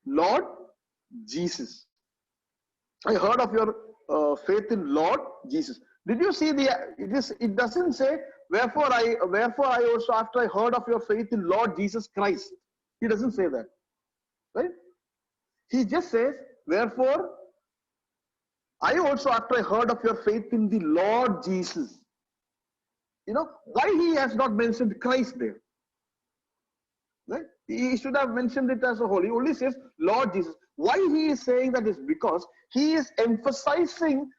Lord Jesus. I heard of your faith in Lord Jesus. Did you see it doesn't say, wherefore I also, after I heard of your faith in Lord Jesus Christ. He doesn't say that. Right? He just says, wherefore I also, after I heard of your faith in the Lord Jesus. Why he has not mentioned Christ there? Right? He should have mentioned it as a whole. He only says Lord Jesus. Why he is saying that is because he is emphasizing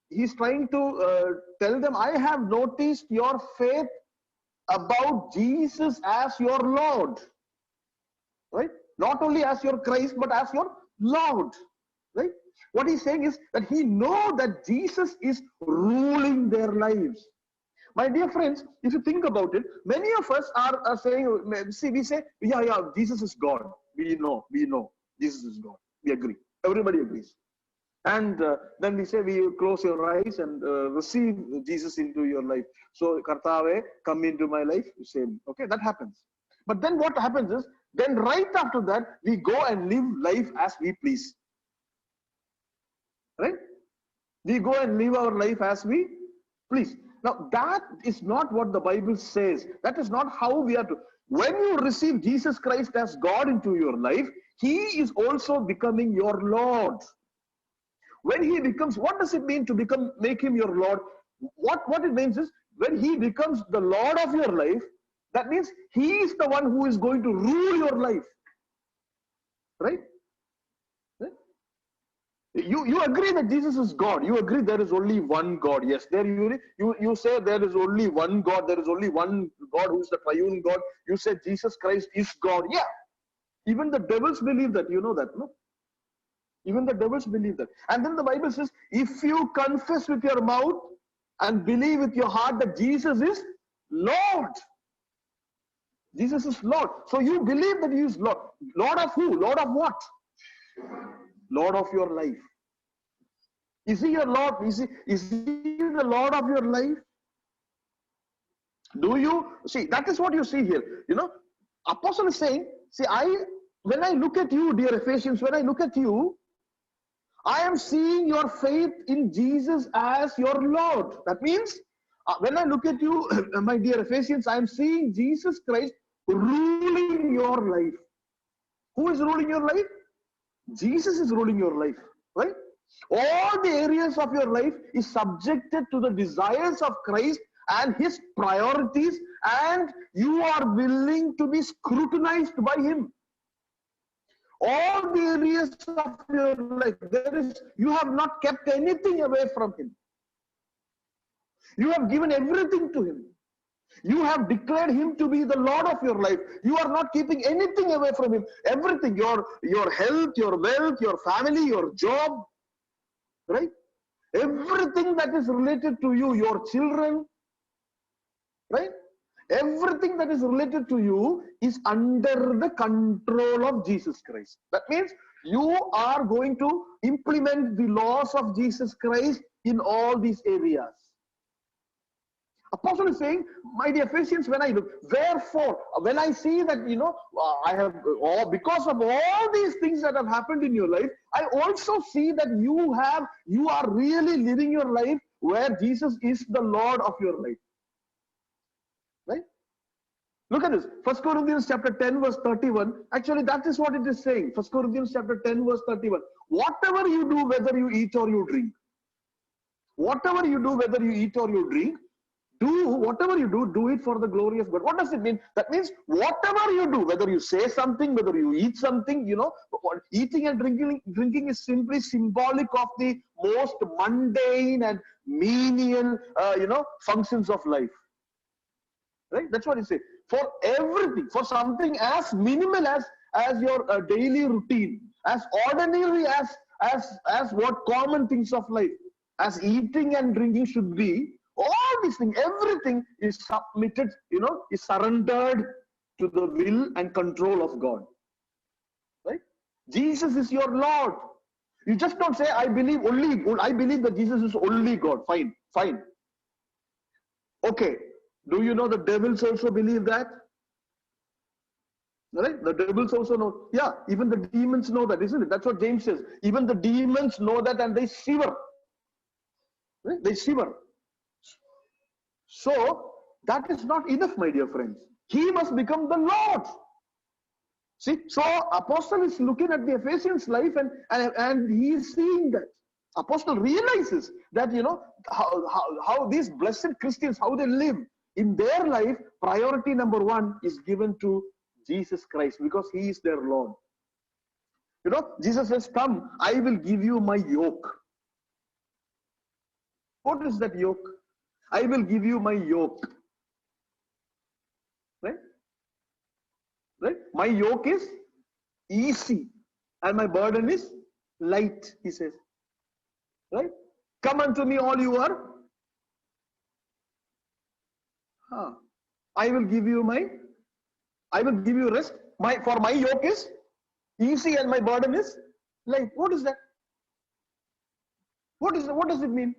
he's trying to tell them, I have noticed your faith about Jesus as your Lord. Right? Not only as your Christ, but as your Lord. Right? What he's saying is that he knows that Jesus is ruling their lives. My dear friends, if you think about it, many of us are saying, we say, yeah, Jesus is God. We know, Jesus is God. We agree. Everybody agrees. And then we say, we close your eyes and receive Jesus into your life. So, Kartave, come into my life. You say, okay, that happens. But then what happens is, then right after that, we go and live life as we please. Right? We go and live our life as we please. Now, that is not what the Bible says. That is not how we are to. When you receive Jesus Christ as God into your life, he is also becoming your Lord. When he becomes, what does it mean to make him your Lord? What it means is, when he becomes the Lord of your life, that means he is the one who is going to rule your life. Right? You agree that Jesus is God. You agree there is only one God. Yes, there you say there is only one God. There is only one God who is the triune God. You say Jesus Christ is God. Yeah. Even the devils believe that. You know that, no? Even the devils believe that. And then the Bible says, if you confess with your mouth and believe with your heart that Jesus is Lord. Jesus is Lord. So you believe that he is Lord. Lord of who? Lord of what? Lord of your life. Is he your Lord? Is he the Lord of your life? Do you see? That is what you see here. Apostle is saying, see, when I look at you, dear Ephesians, when I look at you, I am seeing your faith in Jesus as your Lord. That means, when I look at you, my dear Ephesians, I am seeing Jesus Christ ruling your life. Who is ruling your life? Jesus is ruling your life, right? All the areas of your life is subjected to the desires of Christ and his priorities, and you are willing to be scrutinized by him. All the areas of your life, you have not kept anything away from him. You have given everything to him. You have declared him to be the Lord of your life. You are not keeping anything away from him. Everything, your health, your wealth, your family, your job, right? Everything that is related to you, your children, right? Everything that is related to you is under the control of Jesus Christ. That means you are going to implement the laws of Jesus Christ in all these areas. Apostle is saying, my dear Ephesians, when I look, therefore, when I see that, I have, because of all these things that have happened in your life, I also see that you are really living your life where Jesus is the Lord of your life. Right? Look at this. 1 Corinthians chapter 10 verse 31. Actually, that is what it is saying. 1 Corinthians chapter 10 verse 31. Whatever you do, whether you eat or you drink. Whatever you do, whether you eat or you drink, whatever you do it for the glory of God. What does it mean? That means whatever you do, whether you say something, whether you eat something, eating and drinking is simply symbolic of the most mundane and menial, functions of life. Right? That's what it says. For everything, for something as minimal as your daily routine, as ordinary as what common things of life, as eating and drinking should be, all these things, everything is submitted, is surrendered to the will and control of God. Right? Jesus is your Lord. You just don't say, I believe that Jesus is only God. Fine. Okay. Do you know the devils also believe that? Right? The devils also know. Yeah, even the demons know that, isn't it? That's what James says. Even the demons know that and they shiver. Right? They shiver. So, that is not enough, my dear friends. He must become the Lord. See, so Apostle is looking at the Ephesians' life and he is seeing that. Apostle realizes that, how these blessed Christians, how they live. In their life, priority number one is given to Jesus Christ because he is their Lord. Jesus says, come, I will give you my yoke. What is that yoke? I will give you my yoke. Right? Right? My yoke is easy and my burden is light, he says. Right? Come unto me, all you are. I will give you rest. For my yoke is easy and my burden is light. What is that? What does it mean?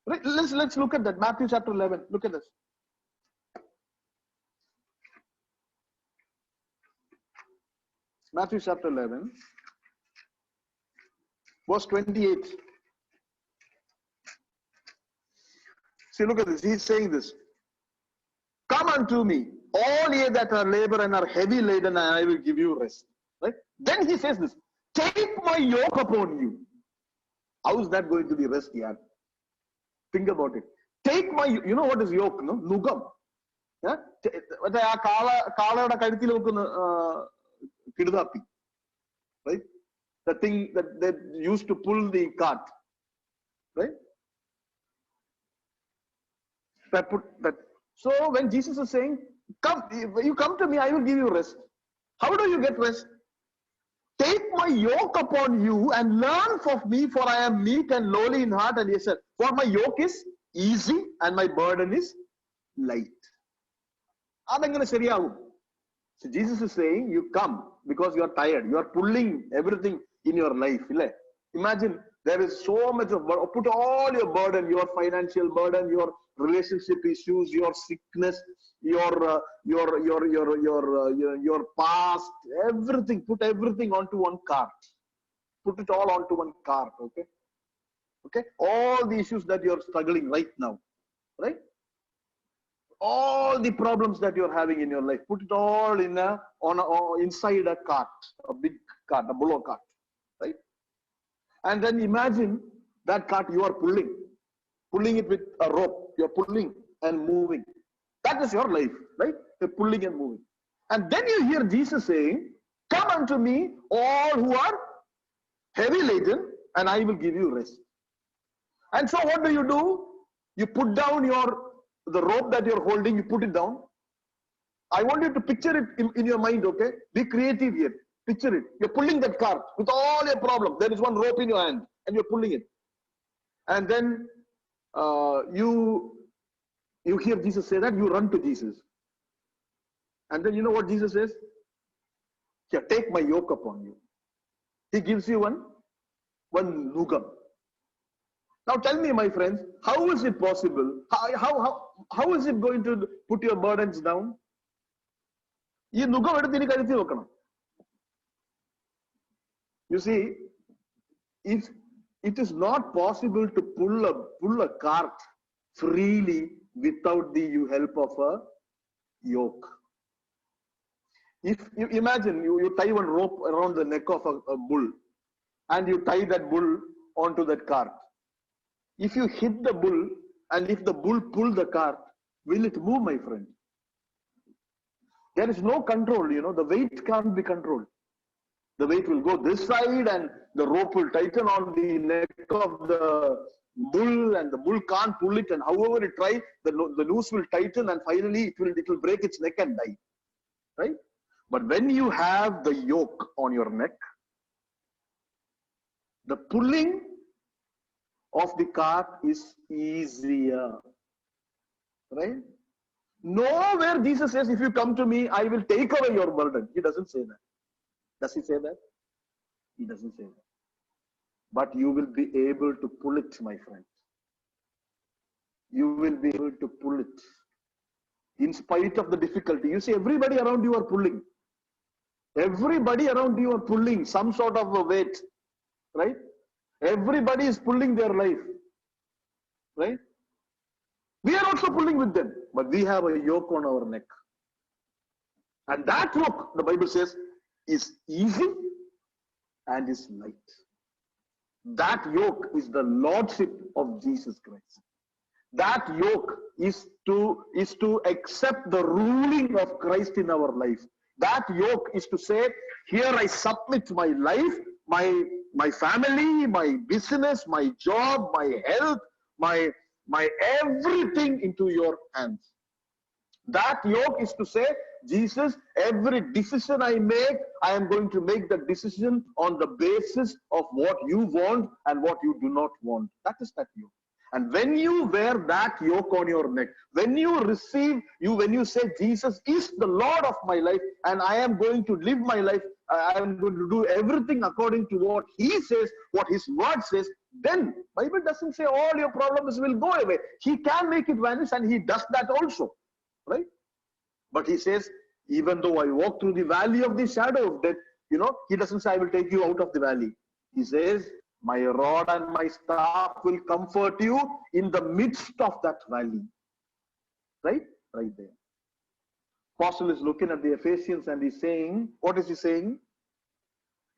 Right? Let's look at that. Matthew chapter 11. Look at this. Matthew chapter 11, verse 28. See, look at this. He's saying this. Come unto me, all ye that are labor and are heavy laden, and I will give you rest. Right? Then he says this. Take my yoke upon you. How is that going to be rest, yaar? Think about it. Take my, you know what is yoke, no? Nugam. Yeah? Right? The thing that they used to pull the cart. Right? So when Jesus is saying, come, you come to me, I will give you rest. How do you get rest? Take my yoke upon you and learn of me, for I am meek and lowly in heart. And he said, for my yoke is easy and my burden is light. So Jesus is saying, you come because you are tired. You are pulling everything in your life. Imagine there is so much of, put all your burden, your financial burden, your relationship issues, your sickness, your past, everything. Put everything onto one cart. Put it all onto one cart. Okay. All the issues that you are struggling right now, right? All the problems that you're having in your life, put it all inside a cart, a big cart, a bull cart, right? And then imagine that cart you are pulling it with a rope. You're pulling and moving. That is your life, right? You're pulling and moving. And then you hear Jesus saying, come unto me, all who are heavy laden, and I will give you rest. And so what do? You put down the rope that you're holding, you put it down. I want you to picture it in your mind, okay? Be creative here. Picture it. You're pulling that cart with all your problems. There is one rope in your hand and you're pulling it. And then you hear Jesus say that, you run to Jesus. And then you know what Jesus says? Here, take my yoke upon you. He gives you one nugam. Now tell me, my friends, how is it possible? How is it going to put your burdens down? You see, if it is not possible to pull a cart freely without the help of a yoke. If you imagine you tie one rope around the neck of a bull and you tie that bull onto that cart. If you hit the bull and if the bull pull the cart, will it move, my friend? There is no control, the weight can't be controlled. The weight will go this side and the rope will tighten on the neck of the bull and the bull can't pull it, and however it tries, the noose will tighten and finally it will break its neck and die. Right? But when you have the yoke on your neck, the pulling of the cart is easier. Right? Nowhere Jesus says, if you come to me, I will take away your burden. He doesn't say that. Does he say that? He doesn't say that. But you will be able to pull it, my friend. You will be able to pull it. In spite of the difficulty. You see, everybody around you are pulling. Everybody around you are pulling some sort of a weight, right? Everybody is pulling their life, right? We are also pulling with them, but we have a yoke on our neck. And that yoke, the Bible says, is easy and is light. That yoke is the lordship of Jesus Christ. That yoke is to accept the ruling of Christ in our life. That yoke is to say, here I submit my life, my family, my business, my job, my health, my everything into your hands. That yoke is to say, Jesus, every decision I make, I am going to make the decision on the basis of what you want and what you do not want. That is that yoke. And when you wear that yoke on your neck, when you when you say, Jesus is the Lord of my life, and I am going to live my life, I am going to do everything according to what He says, what His word says, then Bible doesn't say all your problems will go away. He can make it vanish, and He does that also, right? But He says, even though I walk through the valley of the shadow of death, He doesn't say, I will take you out of the valley. He says, my rod and my staff will comfort you in the midst of that valley. Right? Right there. Apostle is looking at the Ephesians and he's saying, what is he saying?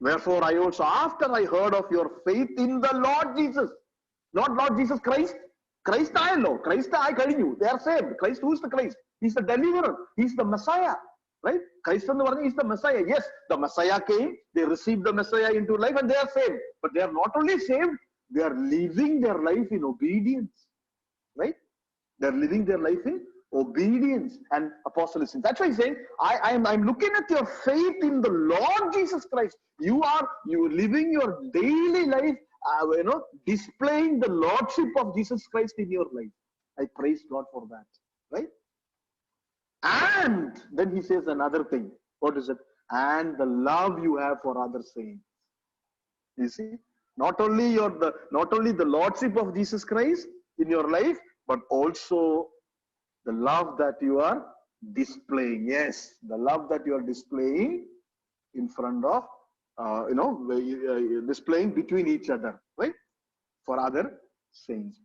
Wherefore I also, after I heard of your faith in the Lord Jesus, not Lord Jesus Christ, Christ I know, Christ I കഴിഞ്ഞു, they are saved. Christ, who is the Christ? He's the deliverer, he's the Messiah, right? Christ is the Messiah. Yes, the Messiah came, they received the Messiah into life and they are saved. But they are not only saved, they are living their life in obedience, right? They are living their life in obedience and apostolism. That's why he's saying, I'm looking at your faith in the Lord Jesus Christ. You are living your daily life, displaying the lordship of Jesus Christ in your life. I praise God for that, right? And then he says another thing. What is it? And the love you have for other saints. You see, not only the lordship of Jesus Christ in your life, but also the love that you are displaying. Yes, the love that you are displaying in front of, displaying between each other, right? For other saints.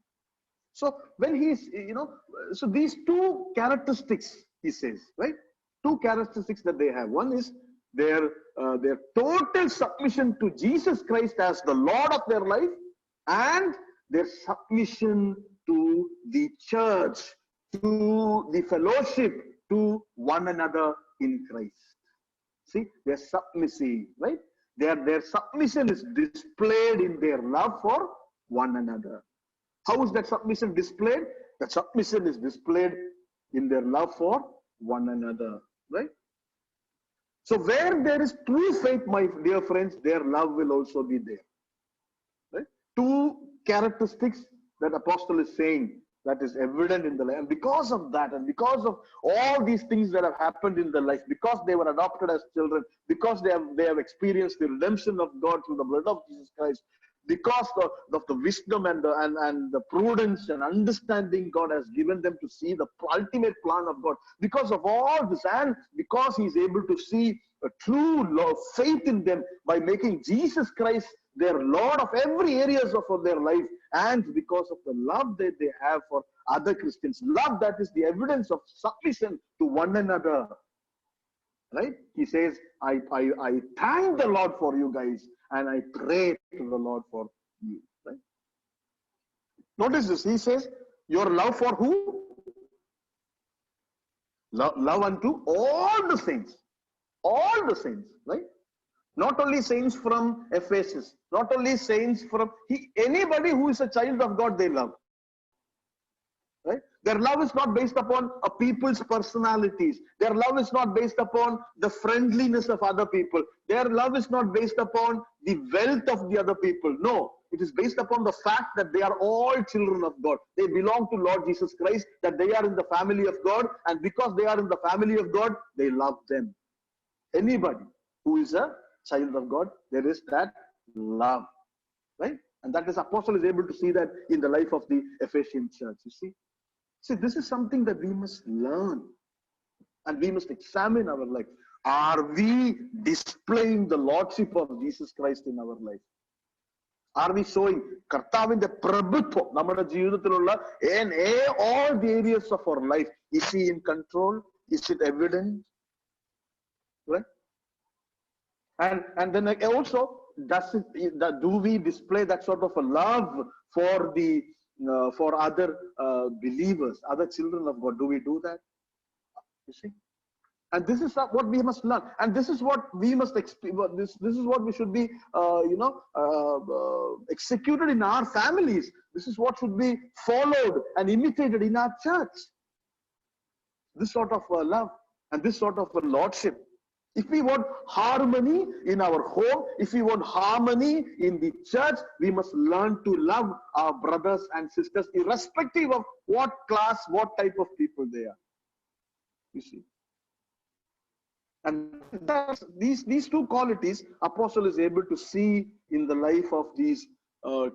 So when he's, so these two characteristics, he says, right? Two characteristics that they have. One is their total submission to Jesus Christ as the Lord of their life, and their submission to the church, to the fellowship, to one another in Christ. See, they're submissive, right? Their submission is displayed in their love for one another. How is that submission displayed? That submission is displayed in their love for one another, right? So where there is true faith, my dear friends, their love will also be there, right? Two characteristics that Apostle is saying that is evident in the life. And because of that, and because of all these things that have happened in their life, because they were adopted as children, because they have experienced the redemption of God through the blood of Jesus Christ, because of the wisdom and the prudence and understanding God has given them to see the ultimate plan of God, because of all this, and because He is able to see a true love, faith in them by making Jesus Christ their Lord of every areas of their life, and because of the love that they have for other Christians, love that is the evidence of submission to one another, right? He says, I thank the Lord for you guys, and I pray to the Lord for you, right? Notice this, he says, your love for who? Love unto all the saints, right? Not only saints from Ephesus, not only saints from, anybody who is a child of God, they love. Right? Their love is not based upon a people's personalities. Their love is not based upon the friendliness of other people. Their love is not based upon the wealth of the other people. No, it is based upon the fact that they are all children of God. They belong to Lord Jesus Christ, that they are in the family of God, and because they are in the family of God, they love them. Anybody who is a child of God, there is that love, right? And that is, Apostle is able to see that in the life of the Ephesian church. You see, this is something that we must learn, and we must examine our life. Are we displaying the Lordship of Jesus Christ in our life? Are we showing Kartavinte Prabhutvam നമ്മുടെ ജീവിതത്തിലുള്ള in all the areas of our life? Is he in control? Is it evident? Right? And then also, do we display that sort of a love for other believers, other children of God? Do we do that? You see? And this is what we must learn, and this is what we must experience. This is what we should be, executed in our families. This is what should be followed and imitated in our church. This sort of love and this sort of lordship. If we want harmony in our home, if we want harmony in the church, we must learn to love our brothers and sisters, irrespective of what class, what type of people they are. You see. And these two qualities Apostle is able to see in the life of these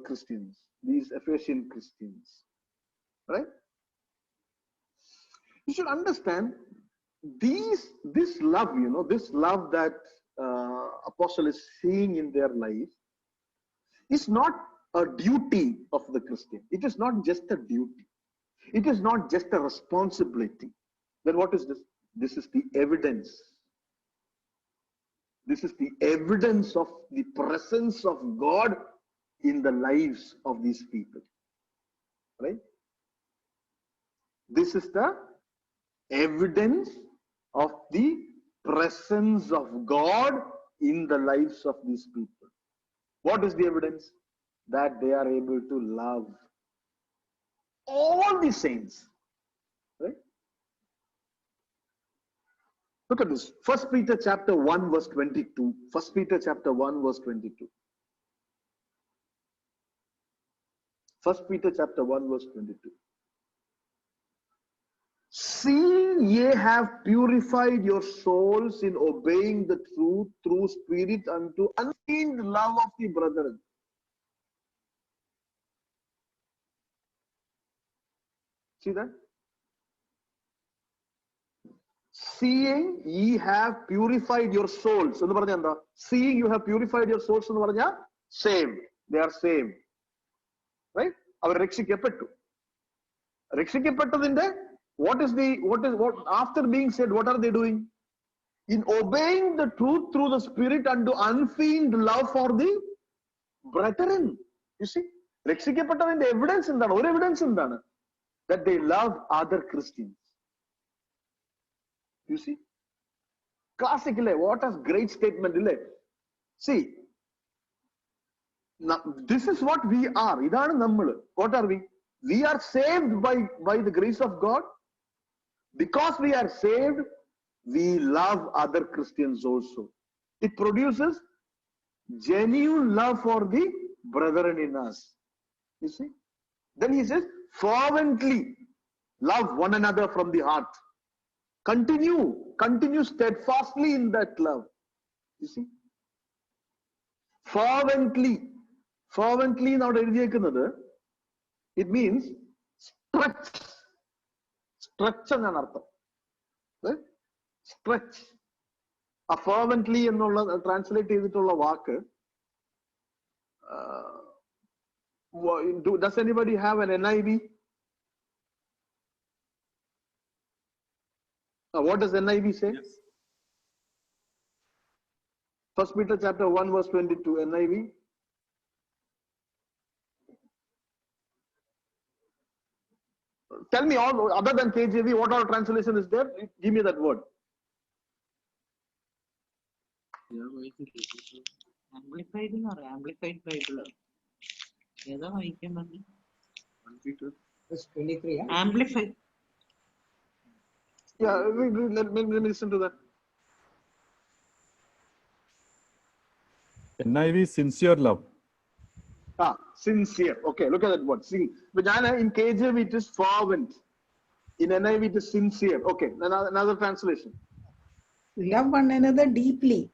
Christians, these Ephesian Christians, right? You should understand this love, this love that Apostle is seeing in their life is not a duty of the Christian. It is not just a duty. It is not just a responsibility. Then what is this? This is the evidence. This is the evidence of the presence of God in the lives of these people. Right? This is the evidence of the presence of God in the lives of these people. What is the evidence? That they are able to love all the saints. Right? Look at this. 1 Peter chapter 1 verse 22. 1 Peter chapter 1 verse 22. 1 Peter chapter 1 verse 22. See, ye have purified your souls in obeying the truth through spirit unto unfeigned love of the brethren. See that? Seeing ye have purified your souls. Seeing you have purified your souls, saved. They are saved. Right? Our Rekshikapettu. Rekshikapettu, what after being said, what are they doing? In obeying the truth through the spirit unto unfeigned love for the brethren. You see? Rekshikapettu, the evidence in that, or evidence in that, that they love other Christians. You see? Classic, what a great statement. See, now, this is what we are. What are we? We are saved by the grace of God. Because we are saved, we love other Christians also. It produces genuine love for the brethren in us. You see? Then he says, fervently love one another from the heart. Continue steadfastly in that love. You see? Fervently now it means stretch എന്നാണ് അർത്ഥം. Stretch. A fervently എന്നുള്ള translate ചെയ്തിട്ടുള്ള വാക്ക്, does anybody have an NIV? What does NIV say? Yes. 1 Peter chapter 1 verse 22, NIV. Tell me, all other than KJV, what all translation is there? Give me that word. Amplified or Amplified Bible? Verse 23. Amplified. Yeah, let me listen to that. NIV, sincere love. Sincere. Okay, look at that word. But in KJV it is fervent. In NIV it is sincere. Okay, another translation. Love one another deeply.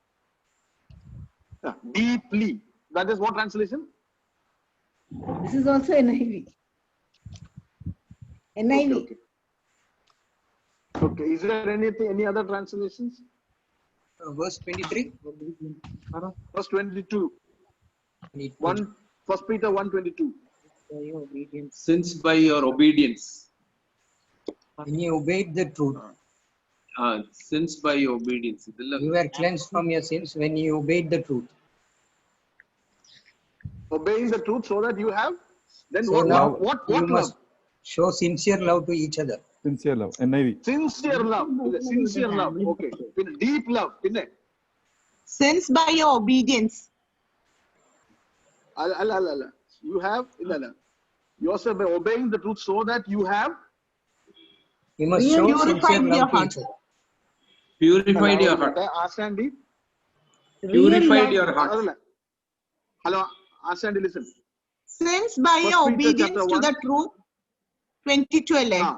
Deeply. That is what translation? This is also NIV. NIV. Okay. Is there any other translations? verse 23. Verse 22. 1 Peter 1:22. Since by your obedience. When you obeyed the truth, Since by your obedience. you were cleansed from your sins when you obeyed the truth. Obeying the truth so that you have. Then So now what you love? must show sincere love to each other. Sincere love. NIV. Sincere love. Sincere love. Okay. Deep love. Sense by your obedience. You have yourself by obeying the truth so that you have. You must show sincere Purified your love to heart. each other. Purified your heart. Asandi. Purified your heart. Hello, Asandi, listen. Sense by First your Peter obedience chapter to 1. the truth. 22 11.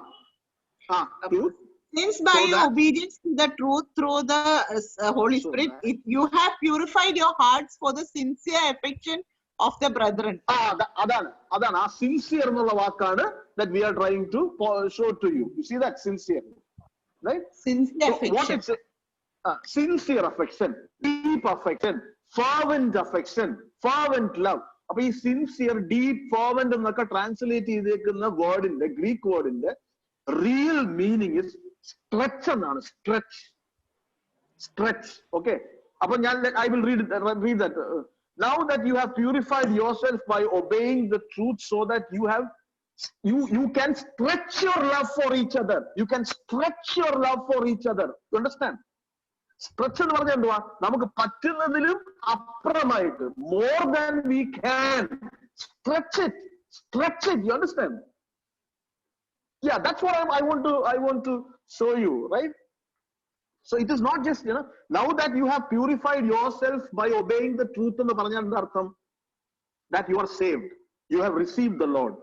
Truth. Since by So your that- obedience to the truth through the Holy So Spirit, that- you have purified your hearts for the sincere affection of the brethren. അതാണ് ആ sincere എന്നുള്ള വാക്കാണ് that we are trying to show to you. You see that sincere, right? Sincere So what affection. it's sincere affection, deep affection, fervent love. അപ്പൊ ഈ sincere, deep, fervent എന്നൊക്കെ translate ചെയ്തേക്കുന്ന വേർഡിന്റെ Greek വേർഡിന്റെ റിയൽ മീനിങ് ഇസ് സ്ട്രെച്ച് എന്നാണ്. Stretch. Okay. അപ്പൊ ഞാൻ I will read that. Now that you have purified yourself by obeying the truth so that you can stretch your love for each other. You can stretch your love for each other. You understand? Stretch എന്ന് പറഞ്ഞാൽ എന്തുവാ? നമുക്ക് പറ്റുന്നതിലും അപ്പുറമായിട്ട്, more than we can. Stretch it. You understand? Yeah, that's what I want to show you, right? So it is not just, now that you have purified yourself by obeying the truth എന്ന് പറഞ്ഞാൽ എന്താ അർത്ഥം? That you are saved. You have received the Lord.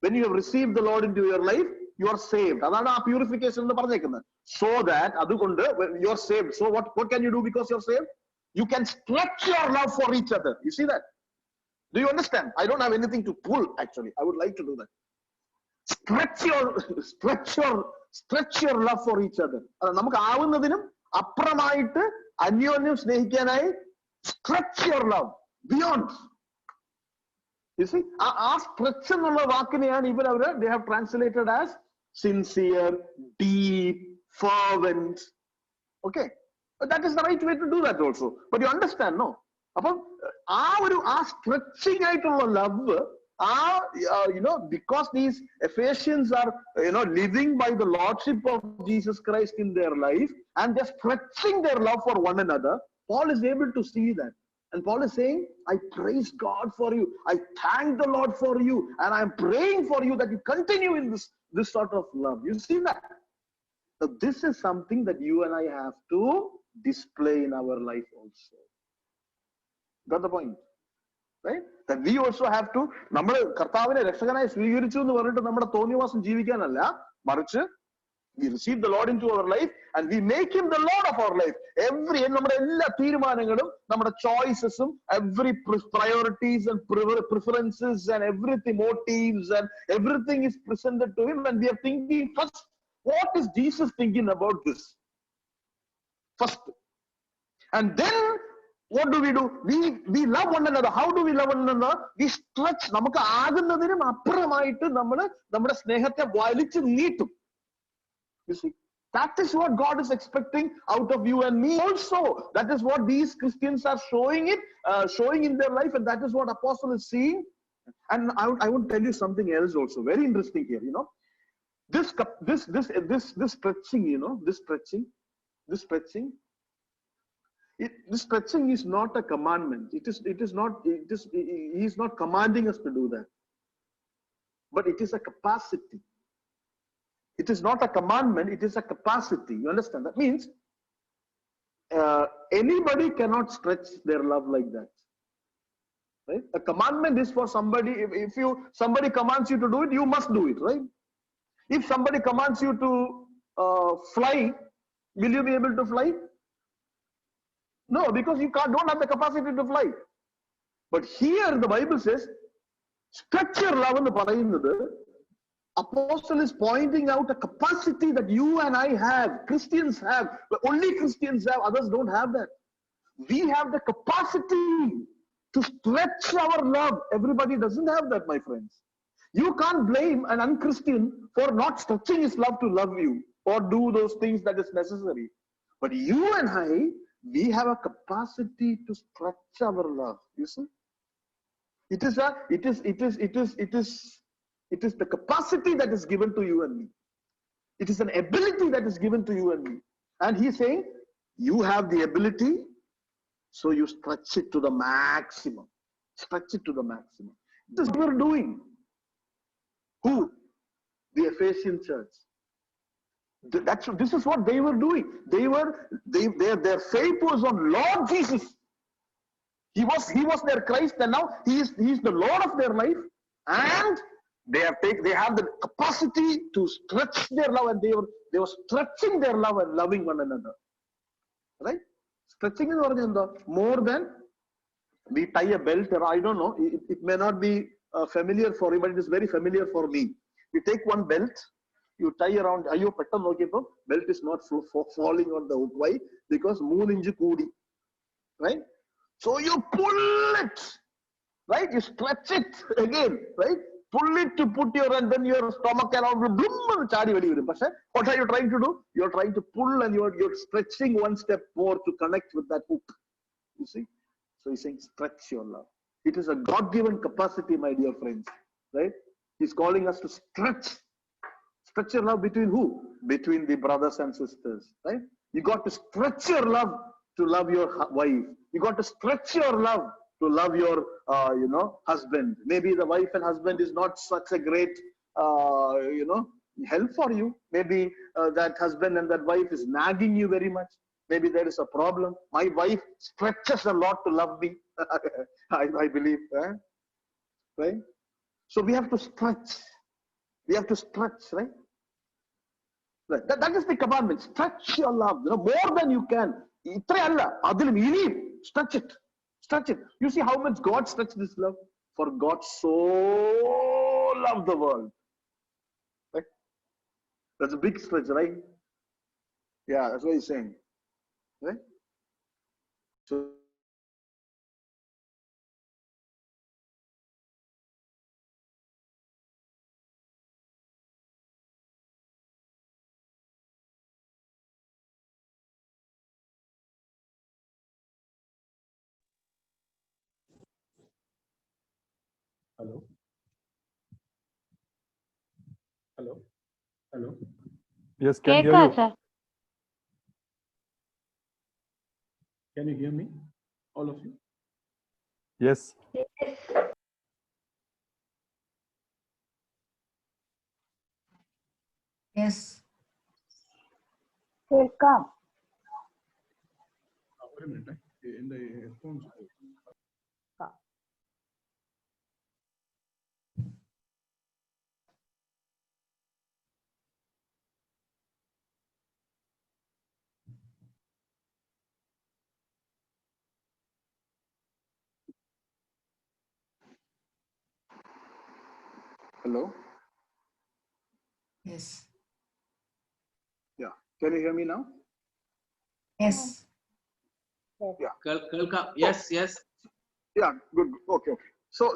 When you have received the Lord into your life, you are saved. അതാണ് ആ purification എന്ന് പറഞ്ഞേക്കുന്നത്. So that അതുകൊണ്ട് you are saved. So what can you do because you are saved? You can stretch your love for each other. You see that? Do you understand? I don't have anything to pull actually. I would like to do that. Stretch your love for each other. നമുക്ക് ആവുന്നതിനും അപ്പുറമായിട്ട് അന്യോന്യം സ്നേഹിക്കാനായി stretch your love beyond. You see, ആ stretch എന്നുള്ള വാക്കിനെയാണ് they have translated as sincere, deep, fervent. Okay, but that is the right way to do that also. But you understand, no? അപ്പം ആ stretching ആയിട്ടുള്ള love, because these Ephesians are living by the lordship of Jesus Christ in their life and they're stretching their love for one another, Paul is able to see that. And Paul is saying, I praise God for you. I thank the Lord for you. And I'm praying for you that you continue in this sort of love. You see that? So this is something that you and I have to display in our life also. Got the point? Right? That we also have to, നമ്മൾ കർത്താവിനെ രക്ഷകനായി സ്വീകരിച്ചു എന്ന് പറഞ്ഞിട്ട് നമ്മുടെ തോന്നിവാസം ജീവിക്കാനല്ല, മറിച്ച് we receive the Lord into our life and we make him the Lord of our life. നമ്മുടെ എല്ലാ തീരുമാനങ്ങളും, നമ്മുടെ ചോയ്സസും, every priorities and preferences and everything, motives and everything is presented to him, and we are thinking first, what is Jesus thinking about this? First. And then what do? We love one another. How do we love one another? We stretch. നമുക്ക് ആകുന്നതിനും അപ്പുറമായിട്ട് നമ്മുടെ സ്നേഹത്തെ വലിച്ചു നീട്ടും. You see, that is what God is expecting out of you and me also. That is what these Christians are showing in their life, and that is what Apostle is seeing. And I want to tell you something else also, very interesting here. This stretching, this stretching is not a commandment. He is not commanding us to do that, but it is a capacity. It is not a commandment, it is a capacity. You understand? That means anybody cannot stretch their love like that. Right? A commandment is for somebody. If somebody commands you to do it, you must do it, right? If somebody commands you to fly, will you be able to fly? No, because you don't have the capacity to fly. But here the Bible says, stretch your love എന്ന് പറയുന്നത് apostle is pointing out a capacity that you and I have, Christians have, but only Christians have, others don't have that. We have the capacity to stretch our love. Everybody doesn't have that, my friends. You can't blame an unchristian for not stretching his love to love you or do those things that is necessary. But you and I, we have a capacity to stretch our love. You see, it is the capacity that is given to you and me. It is an ability that is given to you and me. And he's saying, you have the ability, so you stretch it to the maximum. Stretch it to the maximum. This is what we're doing. Who? The Ephesian church. This is what they were doing. Their faith was on Lord Jesus. He was their Christ, and now he is the Lord of their life. And they have the capacity to stretch their love, and they were stretching their love and loving one another. Right? Stretching is more than we tie a belt, or I don't know. It may not be familiar for you, but it is very familiar for me. You take one belt, you tie around. Belt is not falling on the hook. Why? Because 3 inch koodi. Right? So you pull it. Right? You stretch it again. Right? Pull it to put and then your stomach around. What are you trying to do? You're trying to pull, and you're stretching one step more to connect with that hook. You see? So he's saying stretch your love. It is a God-given capacity, my dear friends. Right? He's calling us to stretch your love between who? Between the brothers and sisters. Right? You got to stretch your love to love your wife. You got to stretch your love to love your husband. Maybe the wife and husband is not such a great help for you. Maybe that husband and that wife is nagging you very much. Maybe there is a problem. My wife stretches a lot to love me. I believe. Right? So we have to stretch. We have to stretch, right? Right. That is the commandment. Stretch your love, more than you can. Stretch it. Stretch it. You see how much God stretched this love? For God so loved the world. Right? That's a big stretch, right? Yeah, that's what he's saying. Right? So Hello. Hello. Hello. Yes, can hear you. sir. Can you hear me? All of you? Yes. Yes. Welcome. Wait a minute. In the headphones. hello. Yes. Yeah. Can you hear me now? Yes. Kalka. Yes, yes. Yeah. Good. Okay. So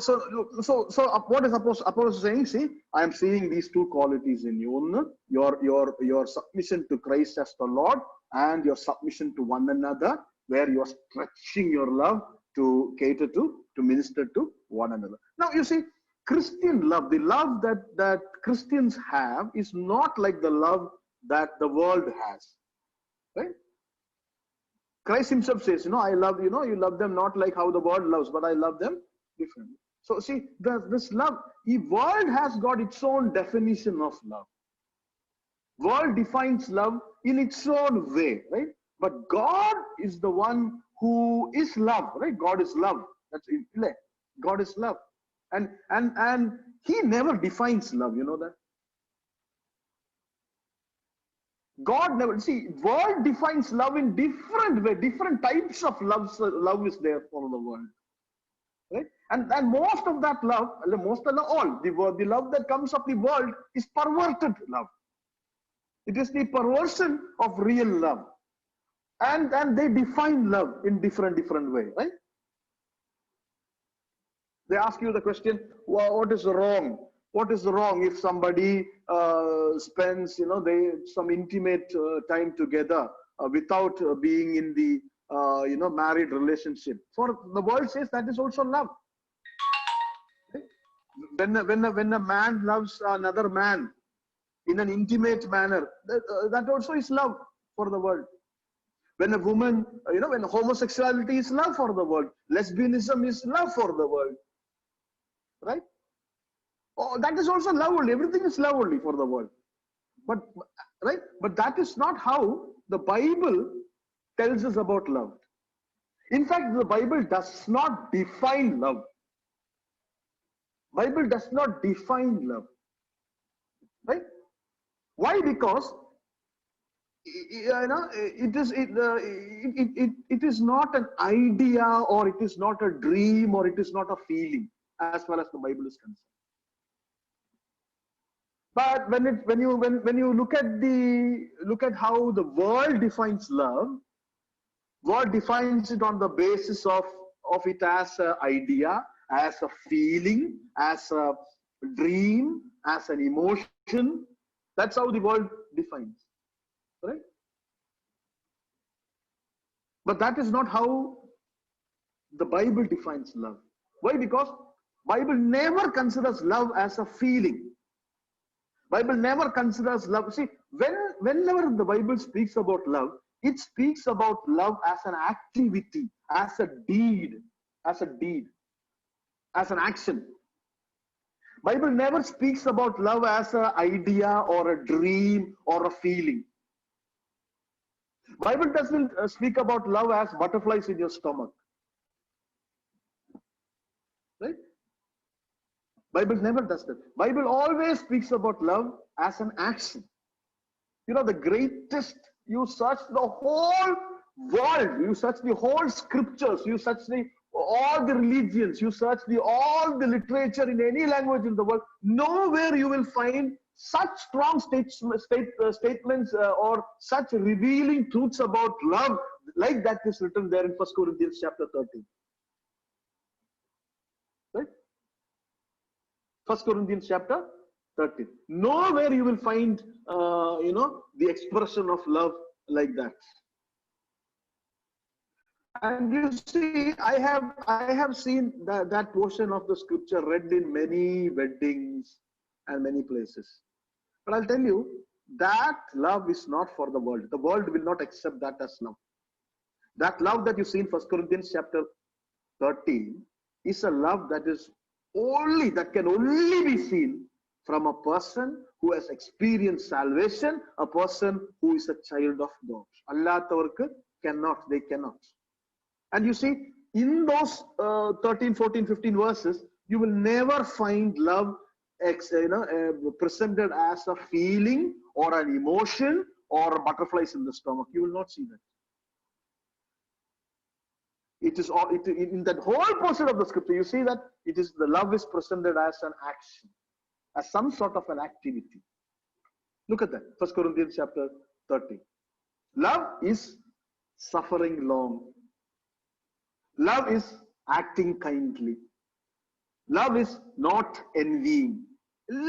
what is Apollos saying? See, I am seeing these two qualities in you. Your submission to Christ as the Lord, and your submission to one another, where you are stretching your love to cater to minister to one another. Now you see, Christian love, the love that Christians have, is not like the love that the world has. Right? Christ himself says, I love, you love them not like how the world loves, but I love them differently. So see, this love, the world has got its own definition of love. World defines love in its own way, right? But God is the one who is love, right? God is love. That's it. God is love. And he never defines love, you know that? God never, see, world defines love in different way, different types of love is there for the world. right? And most of that love, most of all, the love that comes of the world is perverted love. It is the perversion of real love. And they define love in different way, right? They ask you the question, well, what is wrong? What is wrong if somebody spends, some intimate time together without being in the, married relationship? For the world says that is also love. Okay? When a man loves another man in an intimate manner, that also is love for the world. When a woman, when homosexuality is love for the world, lesbianism is love for the world, right? Oh, that is also love only. Everything is love only for the world. But, right? But that is not how the Bible tells us about love. In fact, the Bible does not define love. Bible does not define love, right? Why? Because it is not an idea, or it is not a dream, or it is not a feeling, as far as the Bible is concerned. But when you look at how the world defines love, world defines it on the basis of it as an idea, as a feeling, as a dream, as an emotion. That's how the world defines. Right? But that is not how the Bible defines love. Why? Because Bible never considers love as a feeling. Bible never considers love. See, whenever the Bible speaks about love, it speaks about love as an activity, as a deed, as an action. Bible never speaks about love as an idea or a dream or a feeling. Bible doesn't speak about love as butterflies in your stomach, right? Bible never does that. Bible always speaks about love as an action. The greatest, you search the whole world, you search the whole scriptures, you search all the religions, you search all the literature in any language in the world, nowhere you will find such strong statements or such revealing truths about love like that is written there in 1 Corinthians chapter 13. Right? 1 Corinthians chapter 13. Nowhere you will find, the expression of love like that. And you see, I have seen that portion of the scripture read in many weddings and many places. But I'll tell you, that love is not for the world. The world will not accept that as love. That love that you see in 1 Corinthians chapter 13 is a love that can only be seen from a person who has experienced salvation, a person who is a child of God. Allattavarkku they cannot. And you see, in those 13, 14, 15 verses, you will never find love presented as a feeling or an emotion or butterflies in the stomach. You will not see that. It is all in that whole portion of the scripture. You see that the love is presented as an action, as some sort of an activity. Look at that, 1 Corinthians chapter 13. Love is suffering long. Love is acting kindly. Love is not envying.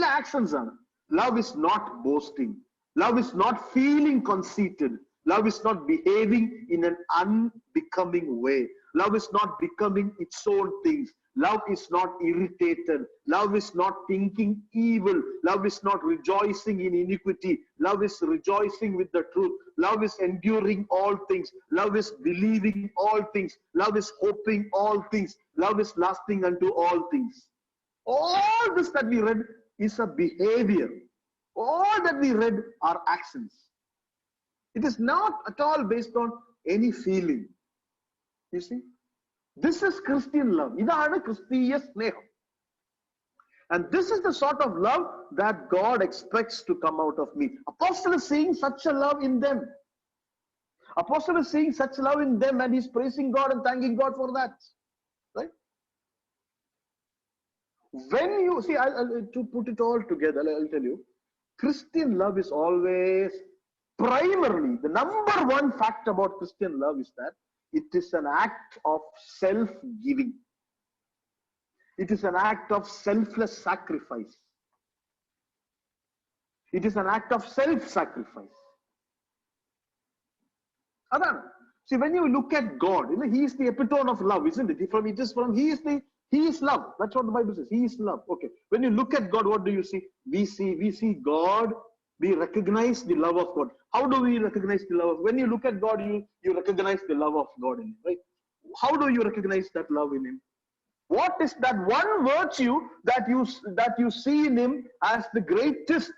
Actions are. Love is not boasting. Love is not feeling conceited. Love is not behaving in an unbecoming way. Love is not becoming its own things. Love is not irritated. Love is not thinking evil. Love is not rejoicing in iniquity. Love is rejoicing with the truth. Love is enduring all things. Love is believing all things. Love is hoping all things. Love is lasting unto all things. All this that we read is a behavior. All that we read are actions. It is not at all based on any feeling. You see? This is Christian love. Idana Christiya sneham. And this is the sort of love that God expects to come out of me. Apostle is seeing such a love in them. Apostle is seeing such love in them, and he's praising God and thanking God for that. Right? When you see, to put it all together, I'll tell you, Christian love is always primarily, the number one fact about Christian love is that it is an act of self-giving. It is an act of selfless sacrifice. It is an act of self-sacrifice. See, when you look at God, you know, He is the epitome of love, isn't it? He is love. That's what the Bible says. He is love. Okay. When you look at God, what do you see? We see God. We recognize the love of God. How do we recognize the love of God? When you look at God, you recognize the love of God in Him, right? How do you recognize that love in Him? What is that one virtue that you see in Him as the greatest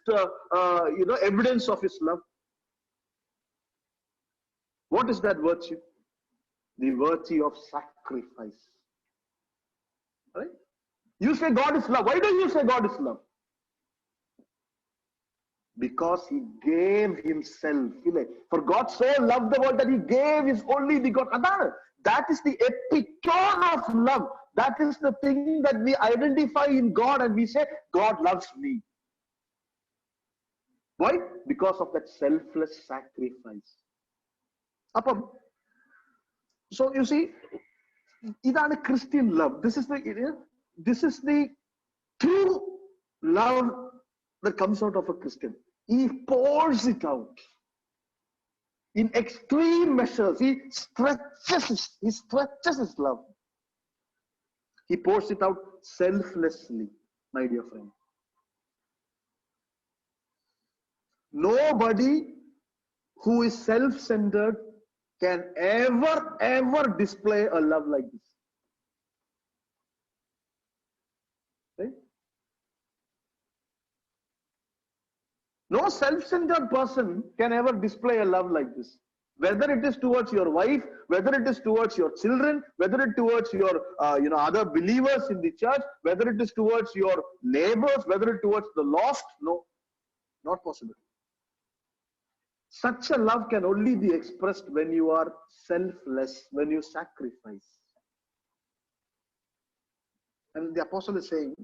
evidence of His love? What is that virtue? The virtue of sacrifice. Right? You say God is love. Why do you say God is love? Because He gave Himself. For God so loved the world that He gave His only begotten. That is the epitome of love. That is the thing that we identify in God and we say, God loves me. Why? Because of that selfless sacrifice. So you see, idana Christian love. This is the true love that comes out of a Christian. He pours it out in extreme measures. He stretches his love. He pours it out selflessly, my dear friend. Nobody who is self-centered can ever display a love like this. Right? No self-centered person can ever display a love like this. Whether it is towards your wife, whether it is towards your children, whether it is towards your other believers in the church, whether it is towards your neighbors, whether it is towards the lost, no, not possible. Such a love can only be expressed when you are selfless, when you sacrifice. And the apostle is saying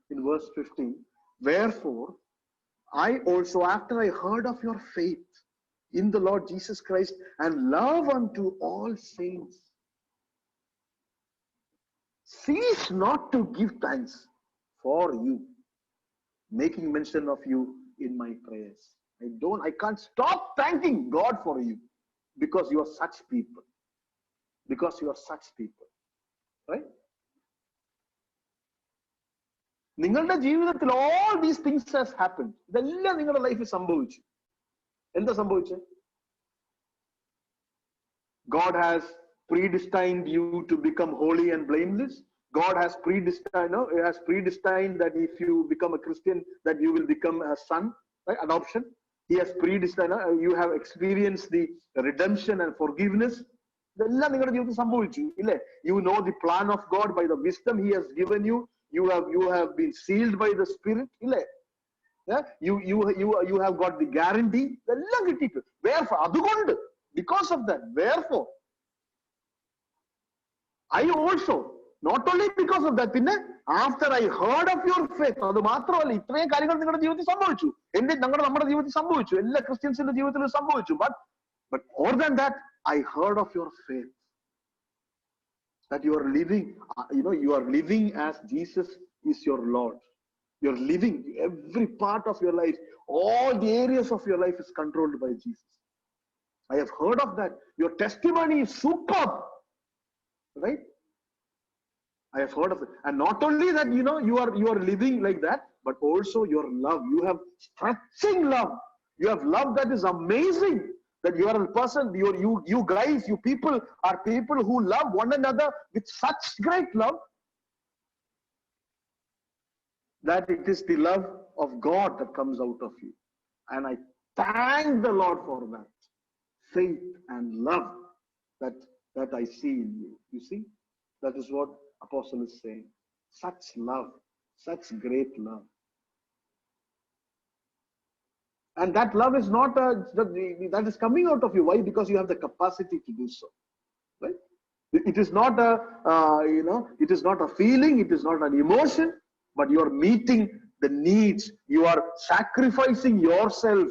in verse 15, wherefore, I also, after I heard of your faith in the Lord Jesus Christ and love unto all saints, cease not to give thanks for you, making mention of you in my prayers. I can't stop thanking God for you because you are such people. Because you are such people. Right? നിങ്ങളുടെ ജീവിതത്തിൽ all these things has happened. ഇതെല്ലാം നിങ്ങളുടെ ലൈഫിൽ സംഭവിച്ചു. എന്താ സംഭവിച്ചത്? God has predestined you to become holy and blameless. God has predestined that if you become a Christian, that you will become a son, right? Adoption. He has predestined. You have experienced the redemption and forgiveness. ഇതെല്ലാം നിങ്ങളുടെ ജീവിതത്തിൽ സംഭവിച്ചു, ഇല്ലേ? You know the plan of God by the wisdom He has given you. You have been sealed by the Spirit. Yeah? You have got the guarantee. Wherefore, because of that, wherefore, I also, not only because of that, after I heard of your faith, അത് മാത്രമല്ല, ഇത്രയും കാര്യങ്ങൾ നിങ്ങളുടെ ജീവിതത്തിൽ സംഭവിച്ചു. നമ്മുടെ ജീവിതത്തിൽ സംഭവിച്ചു. എല്ലാ ക്രിസ്ത്യൻസിന്റെ ജീവിതത്തിലും സംഭവിച്ചു. But more than that, I heard of your faith. That you are living, you are living as Jesus is your Lord. You are living every part of your life. All the areas of your life is controlled by Jesus. I have heard of that. Your testimony is superb. Right? I have heard of it. And not only that, you are living like that, but also your love. You have stretching love. You have love that is amazing. That you are a person, you guys, you people are people who love one another with such great love that it is the love of God that comes out of you. And I thank the Lord for that faith and love that I see in you. You see, that is what Apostle is saying. Such love, such great love. And that love is not that is coming out of you. Why? Because you have the capacity to do so. Right? It is not a, it is not a feeling, it is not an emotion, but you are meeting the needs. You are sacrificing yourself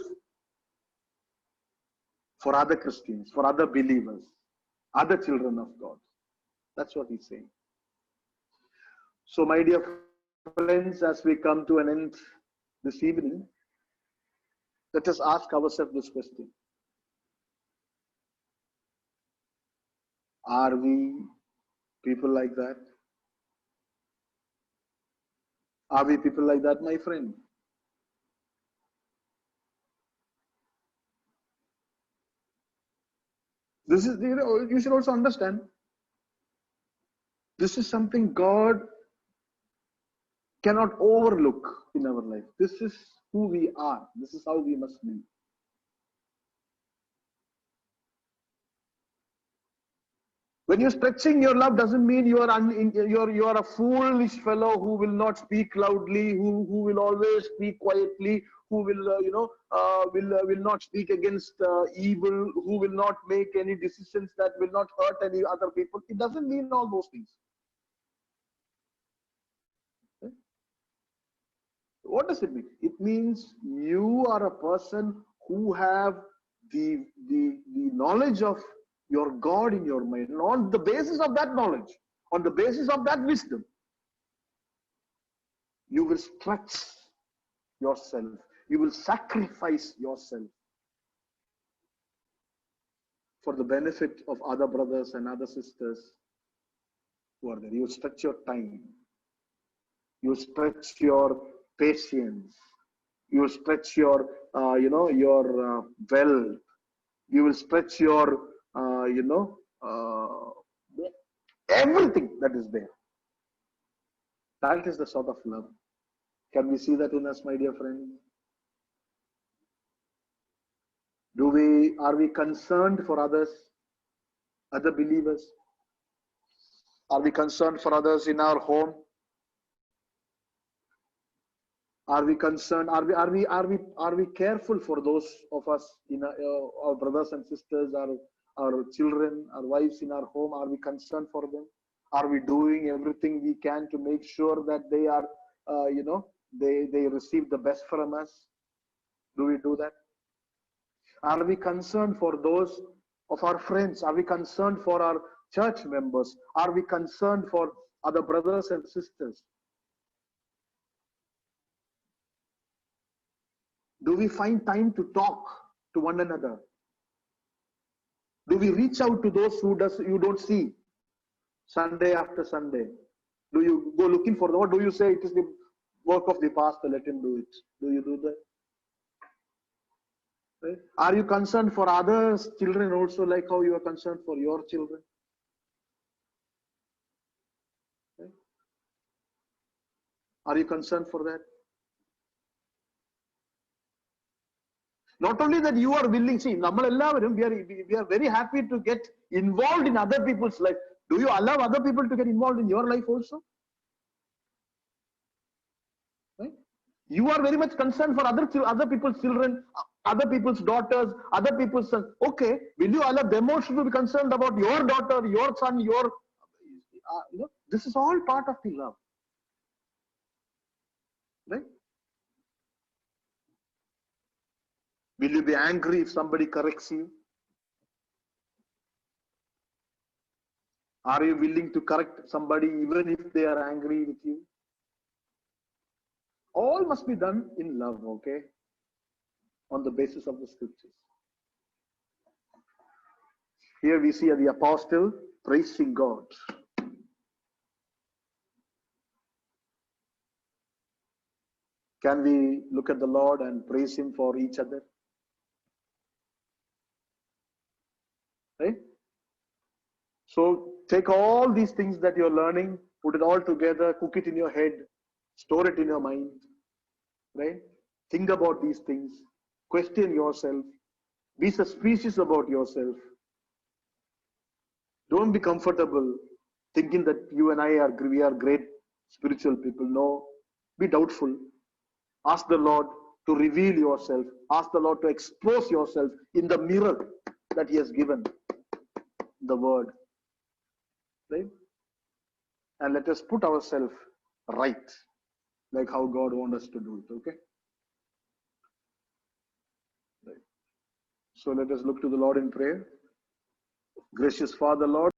for other Christians, for other believers, other children of God. That's what he's saying. So, my dear friends, as we come to an end this evening, let us ask ourselves this question. Are we people like that? Are we people like that, my friend? This is, you should also understand, this is something God cannot overlook in our life. This is who we are. This is how we must be. When you're stretching your love, doesn't mean you are a foolish fellow who will not speak loudly, who will always speak quietly, who will will not speak against evil, who will not make any decisions that will not hurt any other people. It doesn't mean all those things. Okay? What does it mean? It means you are a person who have the knowledge of your God in your mind. And on the basis of that knowledge, on the basis of that wisdom, you will stretch yourself. You will sacrifice yourself for the benefit of other brothers and other sisters who are there. You will stretch your time. You will stretch your patience. You will stretch your, your wealth. You will stretch your, everything that is there. That is the sort of love. Can we see that in us, my dear friends? Are we concerned for others, other believers? Are we concerned for others in our home? Are we concerned? Are we careful for those of us in our brothers and sisters, our children, our wives in our home? Are we concerned for them? Are we doing everything we can to make sure that they are, they receive the best from us? Do we do that? Are we concerned for those of our friends? Are we concerned for our church members? Are we concerned for other brothers and sisters? Do we find time to talk to one another? Do we reach out to those you don't see Sunday after Sunday? Do you go looking for them, or do you say it is the work of the pastor, let him do it? Do you do that? Right? Are you concerned for others' children also, like how you are concerned for your children? Right? Are you concerned for that? Not only that you are willing, see, we are very happy to get involved in other people's life. Do you allow other people to get involved in your life also? Right? You are very much concerned for other people's children, other people's daughters, other people's sons. Okay, will you allow them also to be concerned about your daughter, your son, your, this is all part of the love. Right? Will you be angry if somebody corrects you? Are you willing to correct somebody even if they are angry with you? All must be done in love, okay? On the basis of the scriptures. Here we see the apostle praising God. Can we look at the Lord and praise Him for each other? Right? So take all these things that you're learning, put it all together, cook it in your head, store it in your mind, right? Think about these things, question yourself, be suspicious about yourself. Don't be comfortable thinking that you and we are great spiritual people. No, be doubtful. Ask the Lord to reveal yourself. Ask the Lord to expose yourself in the mirror that He has given, the Word. right? And let us put ourselves right, like how God wants us to do it, okay? Right. So let us look to the Lord in prayer. Gracious Father, Lord,